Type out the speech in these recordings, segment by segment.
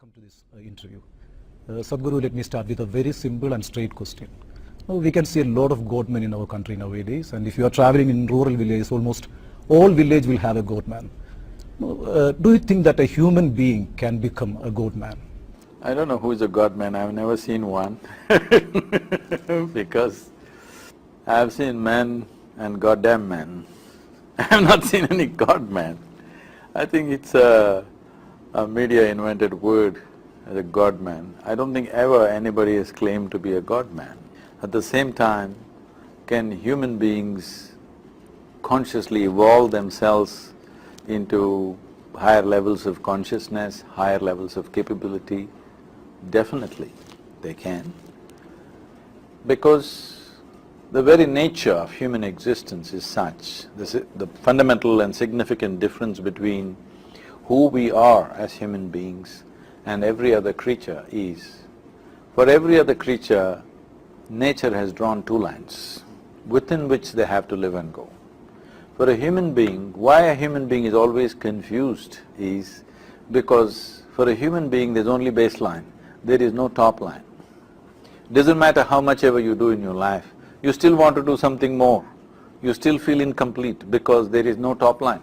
welcome to this interview. Sadhguru, let me start with a very simple and straight question. We can see a lot of god men in our country nowadays, and if you are traveling in rural villages, almost all village will have a god man. Do you think that a human being can become a god man? I don't know who is a god man, I've never seen one because I've seen men and goddamn men. I've not seen any god man. I think it's a media invented word, a god man. I don't think ever anybody has claimed to be a god man. At the same time, can human beings consciously evolve themselves into higher levels of consciousness, higher levels of capability? Definitely they can. Because the very nature of human existence is such, the fundamental and significant difference between who we are as human beings and every other creature is, for every other creature, nature has drawn two lines within which they have to live and go. For a human being, why a human being is always confused is because for a human being there's only baseline, there is no top line. Doesn't matter how much ever you do in your life, you still want to do something more, you still feel incomplete because there is no top line.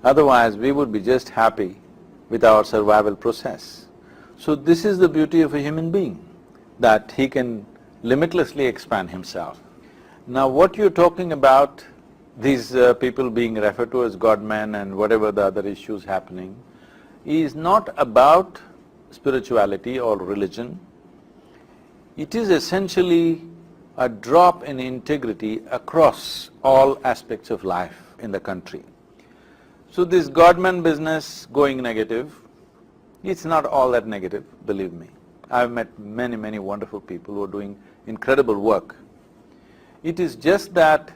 Otherwise, we would be just happy with our survival process. So this is the beauty of a human being, that he can limitlessly expand himself. Now what you're talking about, these people being referred to as God-man and whatever the other issues happening, is not about spirituality or religion. It is essentially a drop in integrity across all aspects of life in the country. So this God-man business going negative, it's not all that negative, believe me. I've met many wonderful people who are doing incredible work. It is just that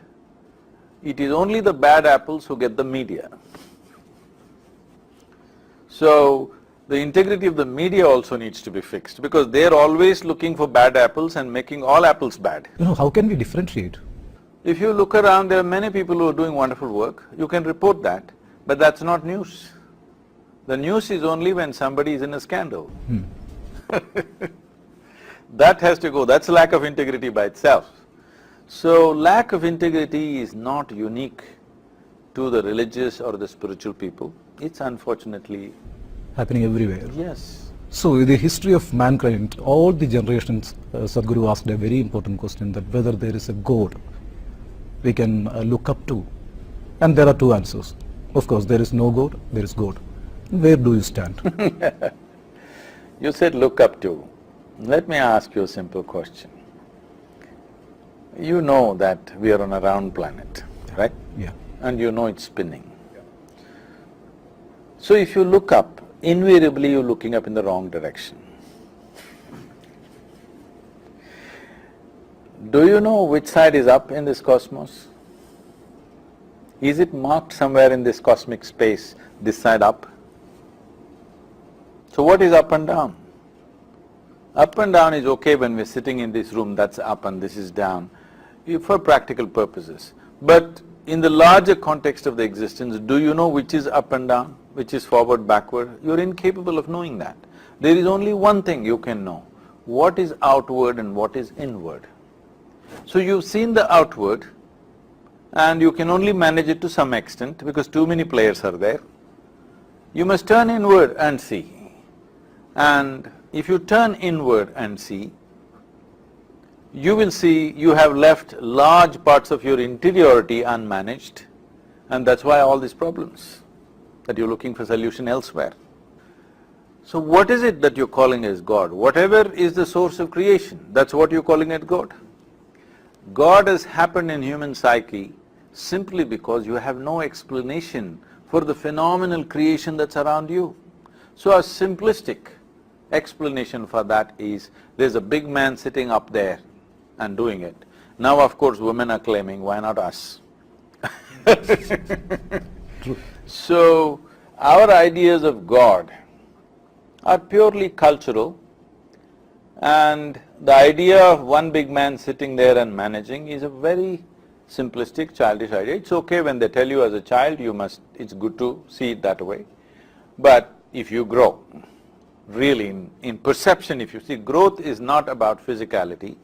it is only the bad apples who get the media. So the integrity of the media also needs to be fixed because they're always looking for bad apples and making all apples bad. How can we differentiate? If you look around, there are many people who are doing wonderful work, you can report that, but that's not news. The news is only when somebody is in a scandal. That has to go, that's lack of integrity by itself. So lack of integrity is not unique to the religious or the spiritual people, it's unfortunately happening everywhere. Yes. So in the history of mankind, all the generations, Sadhguru asked a very important question, that whether there is a god we can look up to, and there are two answers. Of course, there is no god, there is God. Where do you stand? You said look up to. Let me ask you a simple question. You know that we are on a round planet, right? Yeah. And you know it's spinning. So if you look up, invariably you're looking up in the wrong direction. Do you know which side is up in this cosmos? Is it marked somewhere in this cosmic space, this side up? So what is up and down? Up and down is okay when we're sitting in this room, that's up and this is down, for practical purposes. But in the larger context of the existence, do you know which is up and down, which is forward, backward? You're incapable of knowing that. There is only one thing you can know, what is outward and what is inward. So you've seen the outward and you can only manage it to some extent because too many players are there. You must turn inward and see. And if you turn inward and see, you will see you have left large parts of your interiority unmanaged, and that's why all these problems, that you're looking for solution elsewhere. So what is it that you're calling as God? Whatever is the source of creation, that's what you're calling as God. God has happened in human psyche simply because you have no explanation for the phenomenal creation that's around you. So a simplistic explanation for that is, there's a big man sitting up there and doing it. Now of course women are claiming, why not us? True. So our ideas of God are purely cultural, and the idea of one big man sitting there and managing is a very simplistic, childish idea. It's okay when they tell you as a child, it's good to see it that way. But if you grow really in perception. If you see, growth is not about physicality,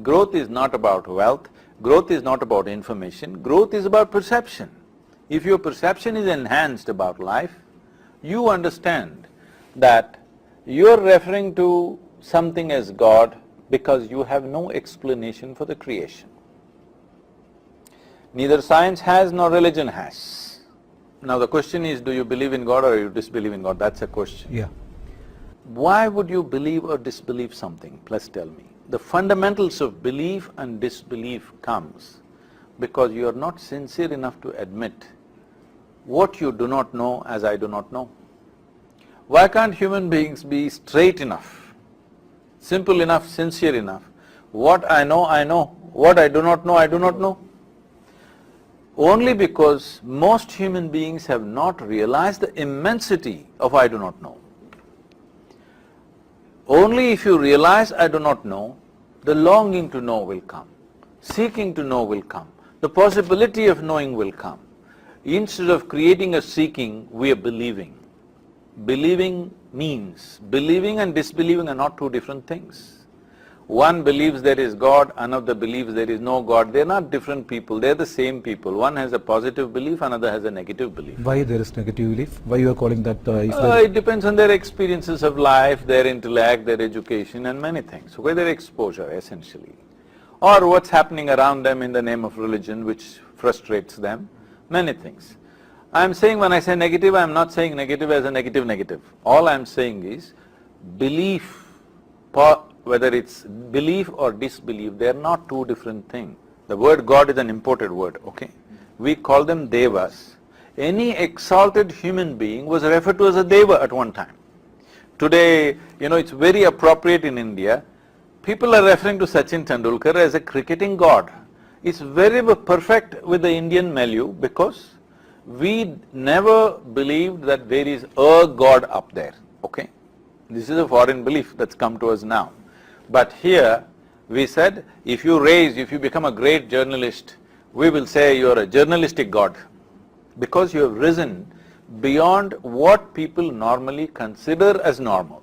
growth is not about wealth, growth is not about information, growth is about perception. If your perception is enhanced about life, you understand that you're referring to something as God because you have no explanation for the creation. Neither science has nor religion has. Now the question is, do you believe in God or you disbelieve in God? That's a question. Yeah. Why would you believe or disbelieve something? Please tell me. The fundamentals of belief and disbelief comes because you are not sincere enough to admit what you do not know as I do not know. Why can't human beings be straight enough, simple enough, sincere enough? What I know, I know. What I do not know, I do not know. Only because most human beings have not realized the immensity of I do not know. Only if you realize I do not know, the longing to know will come, seeking to know will come, the possibility of knowing will come. Instead of creating a seeking, we are believing. Believing means, believing and disbelieving are not two different things. One believes there is God, another believes there is no God. They're not different people, they're the same people. One has a positive belief, another has a negative belief. Why there is negative belief? Why you are calling that It depends on their experiences of life, their intellect, their education and many things. So, their exposure essentially. Or what's happening around them in the name of religion which frustrates them, many things. I'm saying when I say negative, I'm not saying negative as a negative. All I'm saying is belief, whether it's belief or disbelief, they're not two different things. The word God is an imported word, okay? We call them devas. Any exalted human being was referred to as a deva at one time. Today, it's very appropriate in India. People are referring to Sachin Tendulkar as a cricketing god. It's very perfect with the Indian milieu because we never believed that there is a God up there, okay? This is a foreign belief that's come to us now. But here, we said, if you become a great journalist, we will say you're a journalistic God, because you have risen beyond what people normally consider as normal.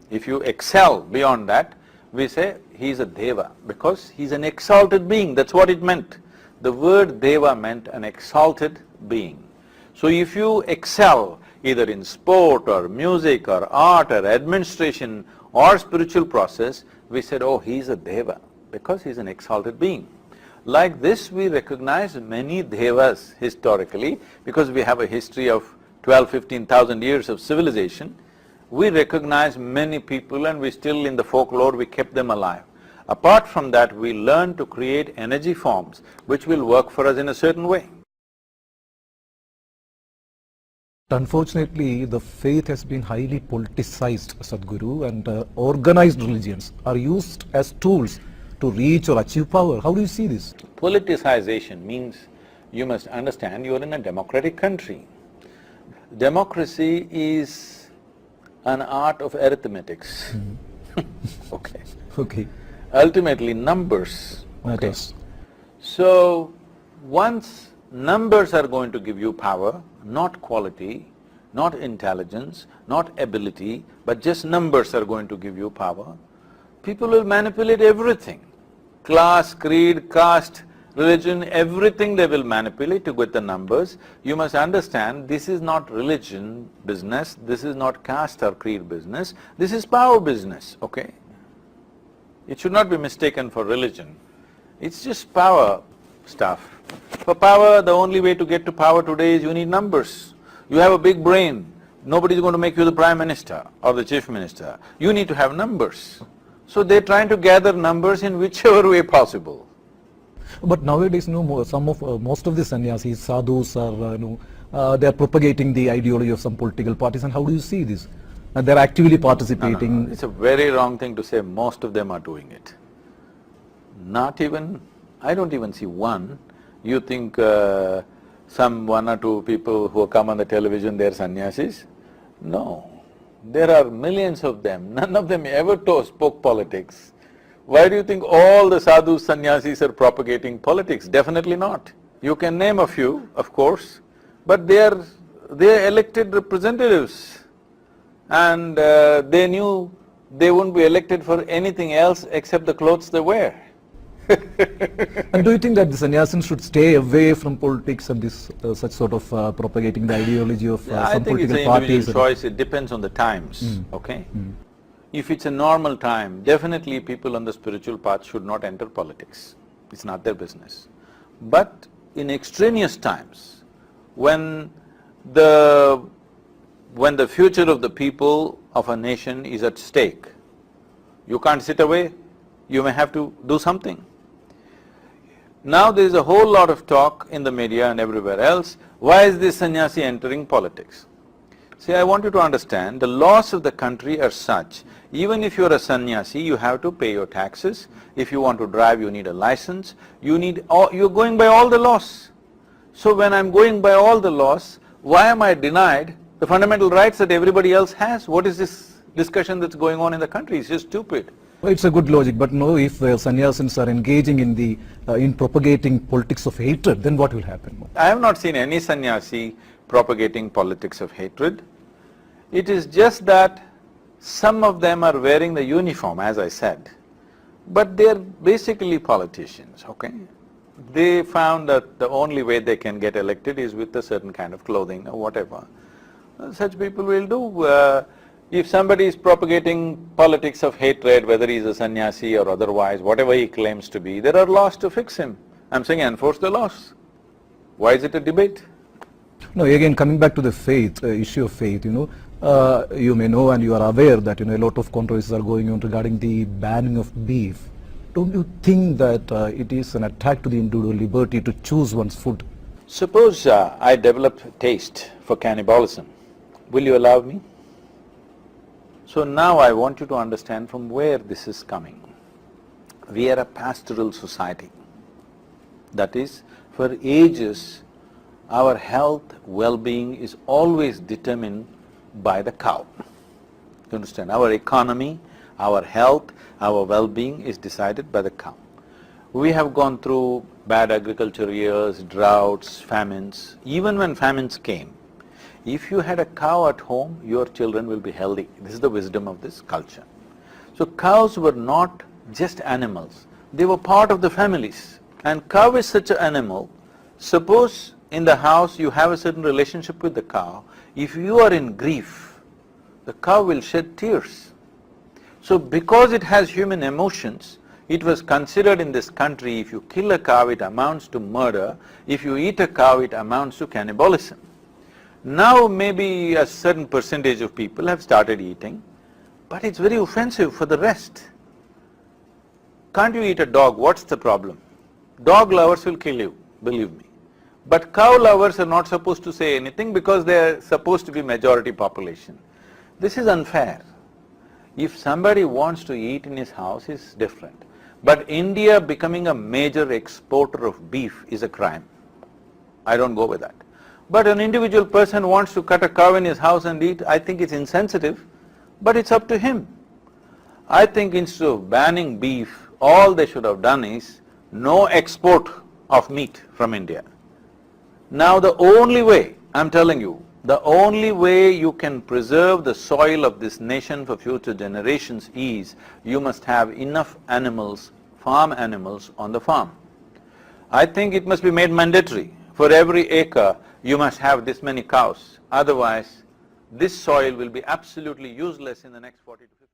If you excel beyond that, we say he's a deva, because he's an exalted being, that's what it meant. The word deva meant an exalted being. So if you excel either in sport or music or art or administration or spiritual process, we said, oh, he's a deva, because he's an exalted being. Like this, we recognize many devas historically, because we have a history of 12,000–15,000 years of civilization. We recognize many people and we still, in the folklore, we kept them alive. Apart from that, we learn to create energy forms which will work for us in a certain way. Unfortunately, the faith has been highly politicized, Sadhguru, and organized religions are used as tools to reach or achieve power. How do you see this? Politicization means you must understand you are in a democratic country. Democracy is an art of arithmetics. Okay. Okay. Ultimately, numbers. Matters. So, once numbers are going to give you power, not quality, not intelligence, not ability, but just numbers are going to give you power, people will manipulate everything. Class, creed, caste, religion, everything they will manipulate to get the numbers. You must understand, this is not religion business, this is not caste or creed business, this is power business, okay? It should not be mistaken for religion. It's just power stuff. For power, the only way to get to power today is you need numbers. You have a big brain, nobody is going to make you the Prime Minister or the Chief Minister. You need to have numbers. So they're trying to gather numbers in whichever way possible. But nowadays, most of the sannyasis, sadhus are, they are propagating the ideology of some political parties, and how do you see this? And they're actively participating. No. It's a very wrong thing to say most of them are doing it. Not even, I don't even see one. You think some one or two people who come on the television, they're sannyasis? No. There are millions of them, none of them ever spoke politics. Why do you think all the sadhus, sannyasis are propagating politics? Definitely not. You can name a few, of course, but they are elected representatives. and they knew they wouldn't be elected for anything else except the clothes they wear. And do you think that the sannyasins should stay away from politics and this such sort of propagating the ideology of I some think it's political an parties? individual choice, it depends on the times, okay? If it's a normal time, definitely people on the spiritual path should not enter politics. It's not their business. But in extraneous times, when the future of the people of a nation is at stake, you can't sit away, you may have to do something. Now there is a whole lot of talk in the media and everywhere else, why is this sannyasi entering politics? See, I want you to understand, the laws of the country are such, even if you're a sannyasi, you have to pay your taxes, if you want to drive, you need a license, you're going by all the laws. So when I'm going by all the laws, why am I denied the fundamental rights that everybody else has? What is this discussion that's going on in the country? It's just stupid. Well, it's a good logic, but no, if sannyasins are engaging in propagating politics of hatred, then what will happen? I have not seen any sannyasi propagating politics of hatred. It is just that some of them are wearing the uniform, as I said, but they're basically politicians, okay? They found that the only way they can get elected is with a certain kind of clothing or whatever. Such people will do. If somebody is propagating politics of hatred, whether he's a sannyasi or otherwise, whatever he claims to be, there are laws to fix him. I'm saying enforce the laws. Why is it a debate? No, again, coming back to the faith, issue of faith, you may know and you are aware that, a lot of controversies are going on regarding the banning of beef. Don't you think that it is an attack to the individual liberty to choose one's food? Suppose I develop a taste for cannibalism, will you allow me? So now I want you to understand from where this is coming. We are a pastoral society. That is, for ages, our health, well-being is always determined by the cow. You understand? Our economy, our health, our well-being is decided by the cow. We have gone through bad agriculture years, droughts, famines. Even when famines came, if you had a cow at home, your children will be healthy. This is the wisdom of this culture. So cows were not just animals, they were part of the families. And cow is such an animal, suppose in the house you have a certain relationship with the cow, if you are in grief, the cow will shed tears. So because it has human emotions, it was considered in this country, if you kill a cow, it amounts to murder, if you eat a cow, it amounts to cannibalism. Now maybe a certain percentage of people have started eating, but it's very offensive for the rest. Can't you eat a dog? What's the problem? Dog lovers will kill you, believe me. But cow lovers are not supposed to say anything because they're supposed to be majority population. This is unfair. If somebody wants to eat in his house, it's different. But India becoming a major exporter of beef is a crime. I don't go with that. But an individual person wants to cut a cow in his house and eat, I think it's insensitive, but it's up to him. I think instead of banning beef, all they should have done is no export of meat from India. Now the only way, I'm telling you, the only way you can preserve the soil of this nation for future generations is you must have enough animals, farm animals on the farm. I think it must be made mandatory. For every acre, you must have this many cows. Otherwise, this soil will be absolutely useless in the next 40 to 50 years.